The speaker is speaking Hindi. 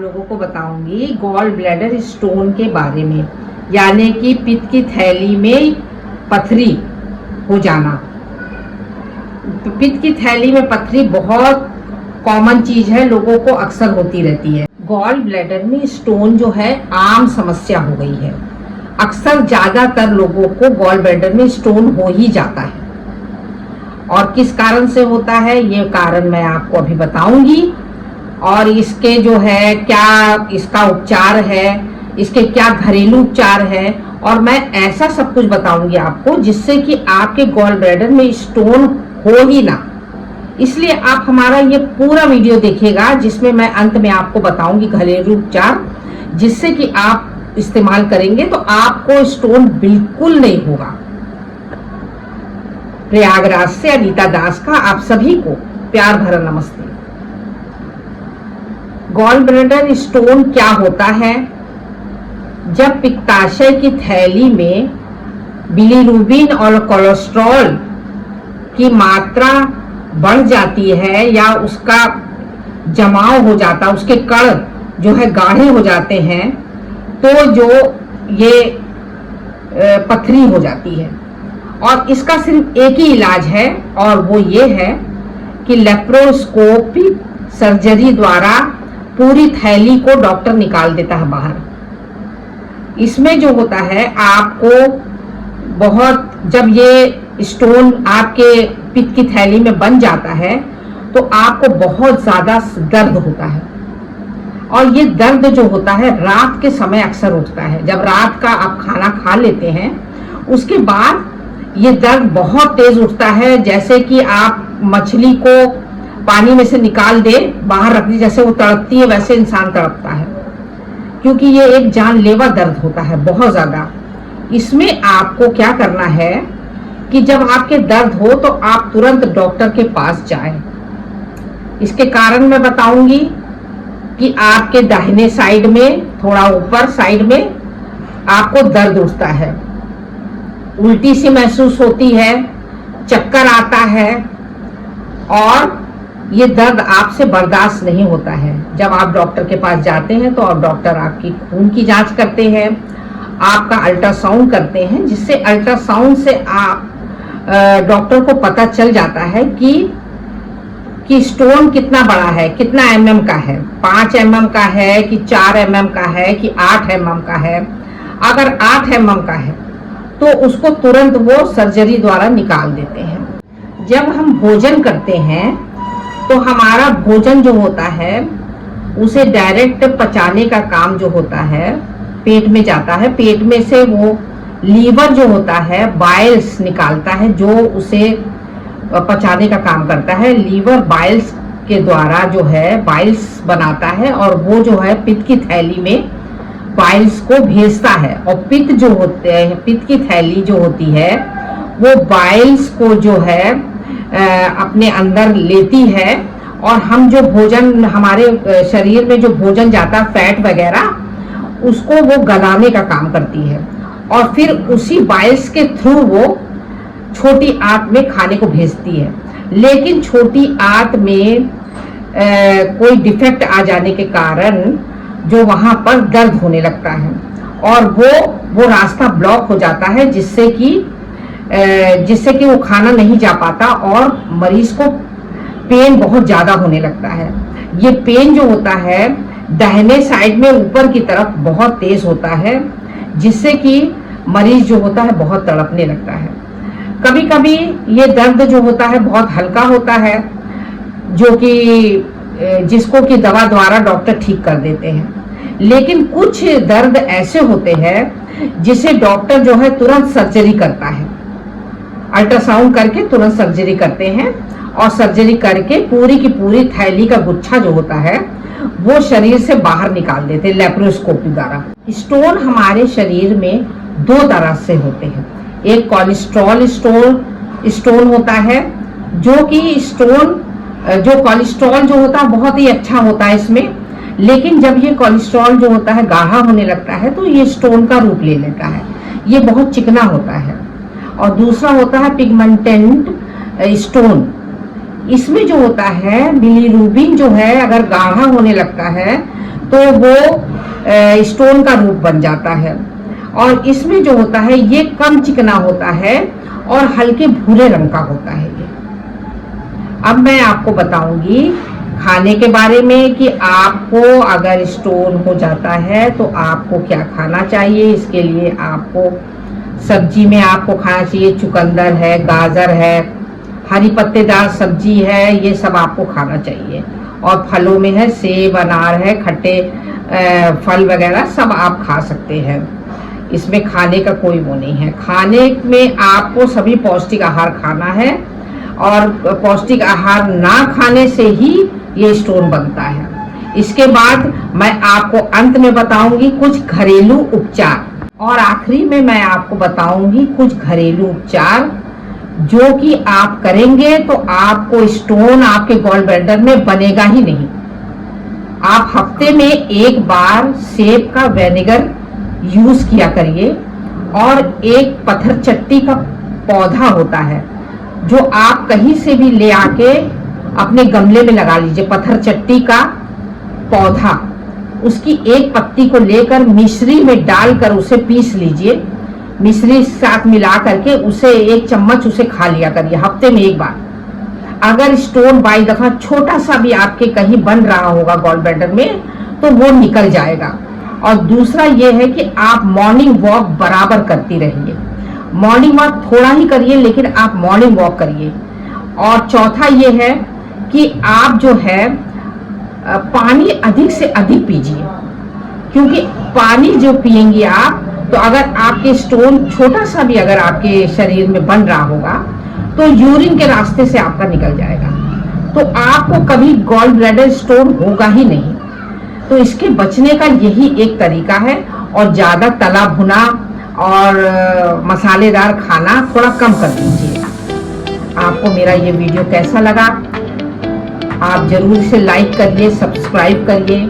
लोगों को बताऊंगी गॉल ब्लैडर स्टोन के बारे में, यानी कि पित्त की थैली में पथरी हो जाना। पित्त की थैली में पथरी बहुत कॉमन चीज है, लोगों को अक्सर होती रहती है। गॉल ब्लैडर में स्टोन जो है आम समस्या हो गई है। अक्सर ज्यादातर लोगों को गॉल ब्लैडर में स्टोन हो ही जाता है, और किस कारण से होता है ये कारण मैं आपको अभी बताऊंगी, और इसके जो है क्या इसका उपचार है, इसके क्या घरेलू उपचार है, और मैं ऐसा सब कुछ बताऊंगी आपको जिससे कि आपके गॉल ब्लैडर में स्टोन हो ही ना। इसलिए आप हमारा ये पूरा वीडियो देखिएगा, जिसमें मैं अंत में आपको बताऊंगी घरेलू उपचार, जिससे कि आप इस्तेमाल करेंगे तो आपको स्टोन बिल्कुल नहीं होगा। प्रयागराज से अनीता दास का आप सभी को प्यार भरा नमस्ते। गॉल ब्लैडर स्टोन क्या होता है? जब पित्ताशय की थैली में बिलीरुबिन और कोलेस्ट्रॉल की मात्रा बढ़ जाती है, या उसका जमाव हो जाता, उसके कण जो है गाढ़े हो जाते हैं, तो जो ये पथरी हो जाती है। और इसका सिर्फ एक ही इलाज है, और वो ये है कि लेप्रोस्कोपिक सर्जरी द्वारा पूरी थैली को डॉक्टर निकाल देता है बाहर। इसमें जो होता है आपको बहुत, जब ये स्टोन आपके पित्त की थैली में बन जाता है तो आपको बहुत ज्यादा दर्द होता है, और ये दर्द जो होता है रात के समय अक्सर उठता है। जब रात का आप खाना खा लेते हैं उसके बाद ये दर्द बहुत तेज उठता है, जैसे कि आप मछली को पानी में से निकाल दे, बाहर रख दी, जैसे वो तड़पती है वैसे इंसान तड़पता है, क्योंकि ये एक जानलेवा दर्द होता है बहुत ज्यादा। इसमें आपको क्या करना है कि जब आपके दर्द हो तो आप तुरंत डॉक्टर के पास जाएं। इसके कारण मैं बताऊंगी कि आपके दाहिने साइड में, थोड़ा ऊपर साइड में आपको दर्द उठता है, उल्टी सी महसूस होती है, चक्कर आता है, और ये दर्द आपसे बर्दाश्त नहीं होता है। जब आप डॉक्टर के पास जाते हैं तो अब डॉक्टर आपकी खून की जांच करते हैं, आपका अल्ट्रासाउंड करते हैं, जिससे अल्ट्रासाउंड से आप डॉक्टर को पता चल जाता है कि स्टोन कितना बड़ा है, कितना mm का है, 5 mm का है कि 4 mm का है कि 8 mm का है। अगर 8 mm का है तो उसको तुरंत वो सर्जरी द्वारा निकाल देते हैं। जब हम भोजन करते हैं तो हमारा भोजन जो होता है उसे डायरेक्ट पचाने का काम जो होता है पेट में जाता है। पेट में से वो लीवर जो होता है बाइल्स निकालता है, जो उसे पचाने का काम करता है। लीवर बाइल्स के द्वारा जो है बाइल्स बनाता है, और वो जो है पित्त की थैली में बाइल्स को भेजता है। और पित्त जो होते हैं, पित्त की थैली जो होती है वो बाइल्स को जो है अपने अंदर लेती है, और हम जो भोजन, हमारे शरीर में जो भोजन जाता है फैट वगैरह, उसको वो गलाने का काम करती है, और फिर उसी बाइल्स के थ्रू वो छोटी आंत में खाने को भेजती है। लेकिन छोटी आंत में कोई डिफेक्ट आ जाने के कारण जो वहां पर दर्द होने लगता है, और वो रास्ता ब्लॉक हो जाता है, जिससे कि वो खाना नहीं जा पाता, और मरीज को पेन बहुत ज्यादा होने लगता है। ये पेन जो होता है दाहिने साइड में ऊपर की तरफ बहुत तेज होता है, जिससे कि मरीज जो होता है बहुत तड़पने लगता है। कभी कभी ये दर्द जो होता है बहुत हल्का होता है, जो कि जिसको कि दवा द्वारा डॉक्टर ठीक कर देते हैं। लेकिन कुछ दर्द ऐसे होते हैं जिसे डॉक्टर जो है तुरंत सर्जरी करता है, अल्ट्रासाउंड करके तुरंत सर्जरी करते हैं, और सर्जरी करके पूरी की पूरी थैली का गुच्छा जो होता है वो शरीर से बाहर निकाल देते हैं लेप्रोस्कोपी द्वारा। स्टोन हमारे शरीर में 2 तरह से होते हैं। एक कोलेस्ट्रॉल स्टोन होता है, जो कि कोलेस्ट्रॉल जो होता है बहुत ही अच्छा होता है इसमें, लेकिन जब ये कोलेस्ट्रॉल जो होता है गाढ़ा होने लगता है तो ये स्टोन का रूप ले लेता है, ये बहुत चिकना होता है। और दूसरा होता है पिगमेंटेड स्टोन। इसमें जो होता है बिलीरुबिन जो है अगर गाढ़ा होने लगता है तो वो स्टोन का रूप बन जाता है। और इसमें जो होता है ये कम चिकना होता है और हल्के भूरे रंग का होता है ये। अब मैं आपको बताऊंगी खाने के बारे में कि आपको अगर स्टोन हो जाता है तो आपको क्या खाना चाहिए। इसके लिए आपको सब्जी में आपको खाना चाहिए, चुकंदर है, गाजर है, हरी पत्तेदार सब्जी है, ये सब आपको खाना चाहिए। और फलों में है सेब, अनार है, खट्टे फल वगैरह सब आप खा सकते हैं। इसमें खाने का कोई वो नहीं है। खाने में आपको सभी पौष्टिक आहार खाना है और पौष्टिक आहार ना खाने से ही ये स्टोन बनता है। इसके बाद मैं आपको अंत में बताऊंगी कुछ घरेलू उपचार और आखिरी में मैं आपको बताऊंगी कुछ घरेलू उपचार जो कि आप करेंगे तो आपको स्टोन आपके गॉल ब्लैडर में बनेगा ही नहीं। आप हफ्ते में एक बार सेब का विनेगर यूज किया करिए और एक पत्थर चट्टी का पौधा होता है जो आप कहीं से भी ले आके अपने गमले में लगा लीजिए। पत्थर चट्टी का पौधा, उसकी एक पत्ती को लेकर मिश्री में डालकर उसे पीस लीजिए, मिश्री साथ मिला करके उसे एक चम्मच उसे खा लिया करिए हफ्ते में एक बार। अगर स्टोन बाई दफा छोटा सा भी आपके कहीं बन रहा होगा गॉल ब्लैडर में तो वो निकल जाएगा। और दूसरा ये है कि आप मॉर्निंग वॉक बराबर करती रहिए। मॉर्निंग वॉक थोड़ा ही करिए लेकिन आप मॉर्निंग वॉक करिए। और चौथा ये है कि आप जो है पानी अधिक से अधिक पीजिए, क्योंकि पानी जो पिएंगे आप तो अगर आपके स्टोन छोटा सा भी अगर आपके शरीर में बन रहा होगा तो यूरिन के रास्ते से आपका निकल जाएगा, तो आपको कभी गॉल ब्लैडर स्टोन होगा ही नहीं। तो इसके बचने का यही एक तरीका है। और ज्यादा तला भुना और मसालेदार खाना थोड़ा कम कर दीजिए। आपको मेरा ये वीडियो कैसा लगा आप जरूर इसे लाइक करिए, सब्सक्राइब करिए